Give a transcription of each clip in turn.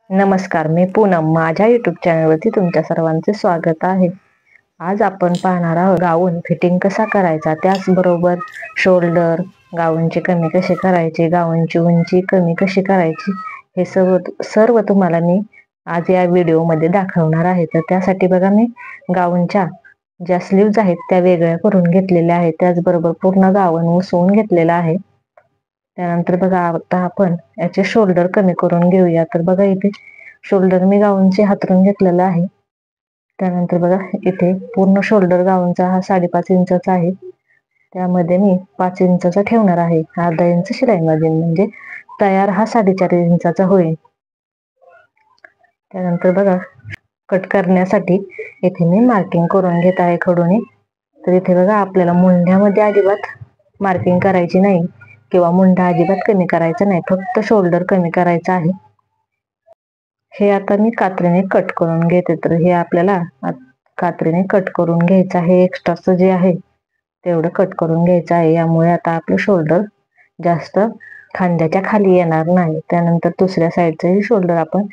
नमस्कार, मी पूनम. माझ्या युट्यूब चॅनलवरती तुमच्या सर्वांचे स्वागत आहे. आज आपण पाहणार आहोत गाऊन फिटिंग कसा करायचा, त्याचबरोबर शोल्डर गाऊनचे कमी कसे करायचे, गाऊनची उंची कमी कशी करायची, हे सर्व तुम्हाला मी आज या व्हिडिओमध्ये दाखवणार आहे. तर त्यासाठी बघा, मी गाऊनच्या ज्या स्लीव्ज आहेत त्या वेगळ्या करून घेतलेल्या आहेत, त्याचबरोबर पूर्ण गाऊन उसवून घेतलेला आहे. त्यानंतर बघा, आता आपण याचे शोल्डर कमी करून घेऊया. तर बघा, इथे शोल्डर मी गाऊनचे हातरून घेतलेला आहे. त्यानंतर बघा, इथे पूर्ण शोल्डर गाऊनचा हा 5.5 इंचाचा आहे. त्यामध्ये मी 5 इंचाचा ठेवणार आहे. अर्धा इंच शिलाई मार्जिन, म्हणजे तयार हा 4.5 इंचाचा होईल. त्यानंतर बघा, कट करण्यासाठी इथे मी मार्किंग करून घेत आहे खडूने. तर इथे बघा, आपल्याला मुंढ्यामध्ये अजिबात मार्किंग करायची नाही किंवा मुंढा अजिबात कमी करायचा नाही, फक्त शोल्डर कमी करायचा आहे. हे आता मी कात्रीने कट करून घेते. तर हे आपल्याला कात्रीने कट करून घ्यायचं आहे. एक्स्ट्राचं जे आहे तेवढं कट करून घ्यायचं आहे. यामुळे आता आपलं शोल्डर जास्त खांद्याच्या खाली येणार नाही. त्यानंतर दुसऱ्या साईडचंही शोल्डर आपण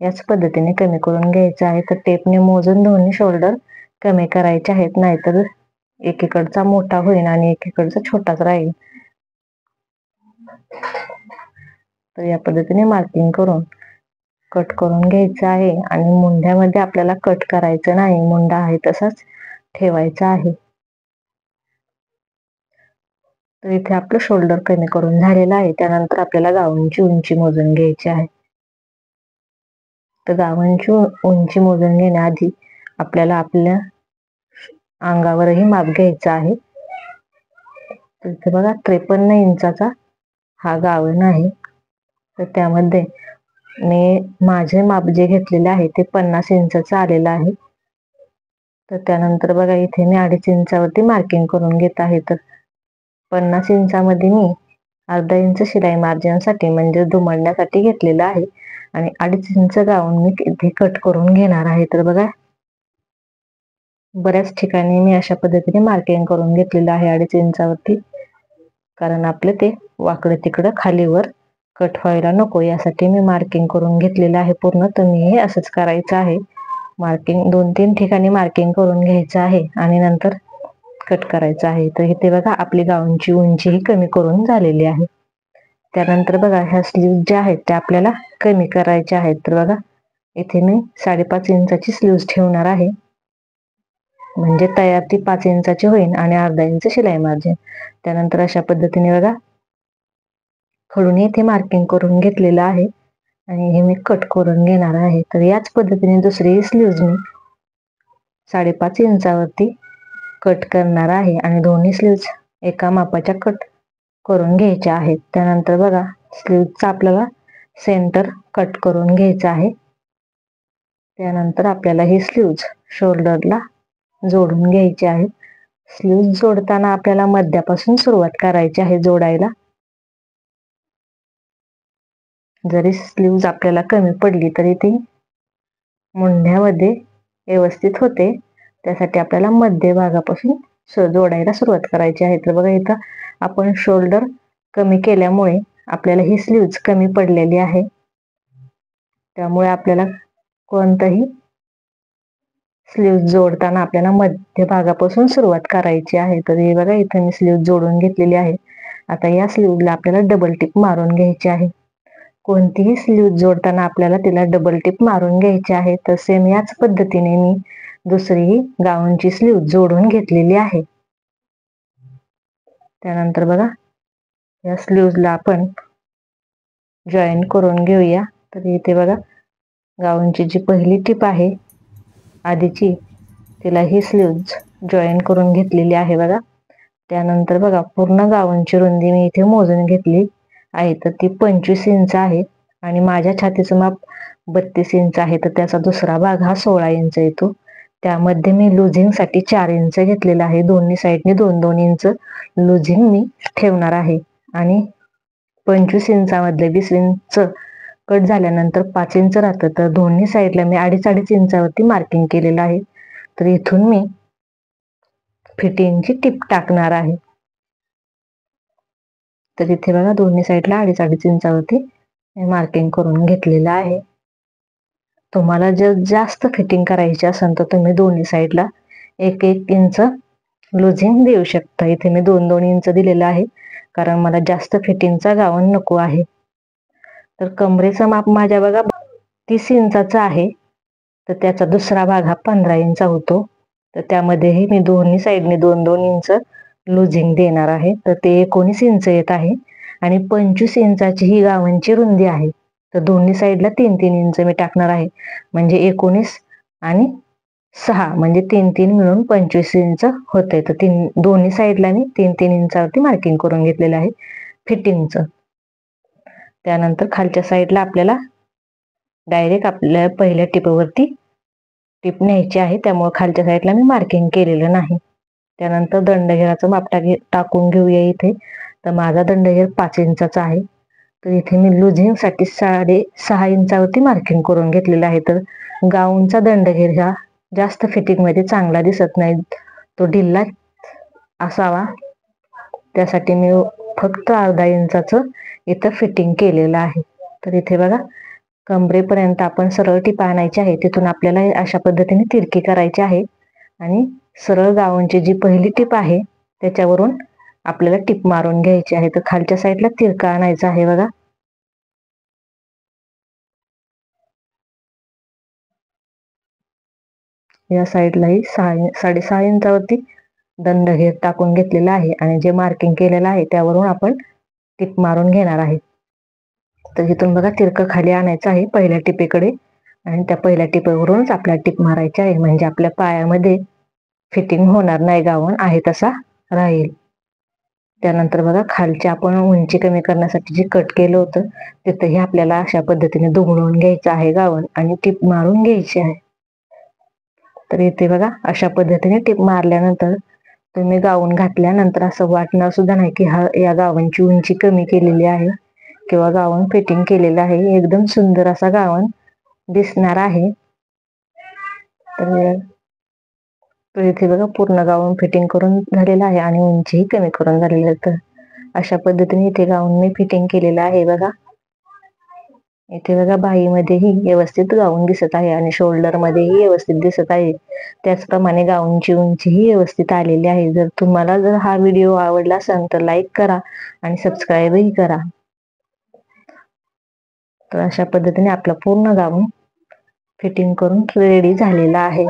याच पद्धतीने कमी करून घ्यायचं आहे. तर टेपने मोजून दोन्ही शोल्डर कमी करायचे आहेत, नाहीतर एकीकडचा मोठा होईल आणि एकीकडचा छोटाच राहील. तर या पद्धतीने मार्किंग करून कट करून घ्यायचं आहे. आणि मुंढ्यामध्ये आपल्याला कट करायचं नाही, मुंढा आहे तसाच ठेवायचा आहे. तर इथे आपलं शोल्डर कमी करून झालेलं आहे. त्यानंतर आपल्याला गाऊनची उंची मोजून घ्यायची आहे. तर गाऊनची उंची मोजून घेण्याआधी आपल्याला आपल्या अंगावरही माप घ्यायचं आहे. तर इथे बघा, 53 इंचाचा हा गाऊन आहे. तर त्यामध्ये मी माझे माप जे घेतलेले आहे ते 50 इंचाचं आलेलं आहे. तर त्यानंतर बघा, इथे मी 2.5 इंचावरती मार्किंग करून घेत आहे. तर 50 इंचामध्ये मी अर्धा इंच शिलाई मार्जिनसाठी, म्हणजे दुमडण्यासाठी घेतलेलं आहे. आणि 2.5 इंच गाऊन मी इथे कट करून घेणार आहे. तर बघा, बऱ्याच ठिकाणी मी अशा पद्धतीने मार्किंग करून घेतलेलं आहे 2.5 इंचावरती, कारण आपलं ते वाकडं तिकडं खालीवर कट व्हायला नको, यासाठी मी मार्किंग करून घेतलेलं आहे पूर्ण. तुम्ही हे असंच करायचं आहे. मार्किंग 2-3 ठिकाणी मार्किंग करून घ्यायचं आहे आणि नंतर कट करायचं आहे. तर इथे बघा, आपली गाऊनची उंची ही कमी करून झालेली आहे. त्यानंतर बघा, ह्या स्लीव्ज ज्या आहेत त्या आपल्याला कमी करायच्या आहेत. तर बघा, इथे मी 5.5 इंचाची स्लीव्ज ठेवणार आहे, म्हणजे तयार ती 5 इंचाची होईल आणि अर्धा इंच शिलाई मार्जिन. त्यानंतर अशा पद्धतीने बघा, खडून इथे मार्किंग करून घेतलेलं आहे आणि हे मी कट करून घेणार आहे. तर याच पद्धतीने दुसरी स्लीव्ज मी 5.5 इंचावरती कट करणार आहे आणि दोन्ही स्लीव्ज एका मापाच्या कट करून घ्यायच्या आहेत. त्यानंतर बघा, स्लीव्जचा आपल्याला सेंटर कट करून घ्यायचा आहे. त्यानंतर आपल्याला ही स्लीव्ज शोल्डरला जोडून घ्यायची आहे. स्लीव्ज जोडताना आपल्याला मध्यापासून सुरुवात करायची आहे जोडायला. जरी स्लीव्ज आपल्याला कमी पडली तरी ती मुंढ्यामध्ये व्यवस्थित होते, त्यासाठी आपल्याला मध्य भागापासून जोडायला सुरुवात करायची आहे. तर बघा, इथं आपण शोल्डर कमी केल्यामुळे आपल्याला ही स्लीव्ज कमी पडलेली आहे. त्यामुळे आपल्याला कोणताही स्लीव्ज जोडताना आपल्याला मध्य भागापासून सुरुवात करायची आहे. तर हे बघा, इथं मी स्लीव्ज जोडून घेतलेली आहे. आता या स्लीव्जला आपल्याला डबल टिप मारून घ्यायची आहे. कोणतीही स्लीव्ज जोडताना आपल्याला तिला डबल टिप मारून घ्यायची आहे. तर सेम याच पद्धतीने मी दुसरीही गाऊनची स्लीव्ज जोडून घेतलेली आहे. त्यानंतर बघा, या स्लीव्जला आपण जॉईन करून घेऊया. तर इथे बघा, गाऊनची जी पहिली टिप आहे आधीची, तिला ही स्लीव्ज जॉईन करून घेतलेली आहे बघा. त्यानंतर बघा, पूर्ण गाऊनची रुंदी मी इथे मोजून घेतली आहे. तर ती 25 इंच आहे आणि माझ्या छातीचं माप 32 इंच आहे. तर त्याचा दुसरा भाग हा 16 इंच येतो. त्यामध्ये मी लुझिंगसाठी 4 इंच घेतलेला आहे. दोन्ही साईडने 2-2 इंच लुझिंग मी ठेवणार आहे. आणि 25 इंचामधले 20 इंच कट झाल्यानंतर 5 इंच राहतं. तर दोन्ही साईडला मी 2.5-2.5 इंचावरती मार्किंग केलेलं आहे. तर इथून मी फिटिंगची टिप टाकणार आहे. तर इथे बघा, दोन्ही साईडला 2.5-2.5 इंचावरती मार्किंग करून घेतलेलं आहे. तुम्हाला जर जास्त फिटिंग करायची असेल तर तुम्ही दोन्ही साईडला 1-1 इंच लुझिंग देऊ शकता. इथे मी 2-2 इंच दिलेलं आहे, कारण मला जास्त फिटिंगचा गाऊन नको आहे. तर कमरेचं माप माझ्या बघा 30 इंचाचा आहे, तर त्याचा दुसरा भाग हा 15 इंचा होतो. तर त्यामध्येही मी दोन्ही साईडने 2-2 इंच लुझिंग देणार आहे. तर ते 19 इंच येत आहे आणि 25 इंचाची ही गावांची रुंदी आहे. तर दोन्ही साईडला 3-3 इंच मी टाकणार आहे, म्हणजे 19 आणि 6 म्हणजे 3-3 मिळून 25 इंच होते. तर दोन्ही साईडला मी 3-3 इंचावरती मार्किंग करून घेतलेलं आहे फिटिंगचं. त्यानंतर खालच्या साईडला आपल्याला डायरेक्ट आपल्या पहिल्या टिपवरती टिप न्यायची आहे, त्यामुळे खालच्या साईडला मी मार्किंग केलेलं नाही. त्यानंतर दंडघेराचं माप टाकून घेऊया इथे. तर माझा दंडघेर 5 इंचाचा आहे, तर इथे मी लुझिंगसाठी 6.5 इंचावरती मार्किंग करून घेतलेलं आहे. तर गाऊनचा दंडघेर हा जास्त फिटिंगमध्ये चांगला दिसत नाही, तो ढिल्ला असावा, त्यासाठी मी फक्त अर्धा इंचाचं इथं फिटिंग केलेलं आहे. तर इथे बघा कमरेपर्यंत आपण सरळ टिपा आणायची आहे, तिथून आपल्याला अशा पद्धतीने तिरकी करायची आहे आणि सरळ गाऊनची जी पहिली टिप आहे त्याच्यावरून आपल्याला टिप मारून घ्यायची आहे. तर खालच्या साईडला तिरका आणायचा आहे बघा. या साईडलाही 6.5 इंचावरती दंडघेर टाकून घेतलेला आहे आणि जे मार्किंग केलेलं आहे त्यावरून आपण टिप मारून घेणार आहे. तर इथून बघा तिरकं खाली आणायचं आहे पहिल्या टिपेकडे आणि त्या पहिल्या टिपेवरूनच आपल्याला टिप मारायची आहे, म्हणजे आपल्या पायामध्ये फिटिंग होणार नाही, गाऊन आहे तसा राहील. त्यानंतर बघा खालची आपण उंची कमी करण्यासाठी जे कट केलं होतं तिथंही आपल्याला अशा पद्धतीने दुमडून घ्यायचं आहे गाऊन आणि टिप मारून घ्यायची आहे. तर इथे बघा अशा पद्धतीने टिप मारल्यानंतर तुम्ही गाऊन घातल्यानंतर असं वाटणार सुद्धा नाही की या गाऊनची उंची कमी केलेली आहे किंवा गाऊन फिटिंग केलेलं आहे. एकदम सुंदर असा गाऊन दिसणार आहे. तर इथे बघा पूर्ण गाऊन फिटिंग करून झालेलं आहे आणि उंचीही कमी करून झालेली आहे. तर अशा पद्धतीने इथे गाऊन मी फिटिंग केलेलं आहे बघा. इथे बघा बाहीमध्येही व्यवस्थित गाऊन दिसत आहे आणि शोल्डर मध्येही व्यवस्थित दिसत आहे. त्याचप्रमाणे गाऊनची उंचीही व्यवस्थित आलेली आहे. जर हा व्हिडिओ आवडला असेल तर लाईक करा आणि सबस्क्राईबही करा. तर अशा पद्धतीने आपला पूर्ण गाऊन फिटिंग करून रेडी झालेला आहे.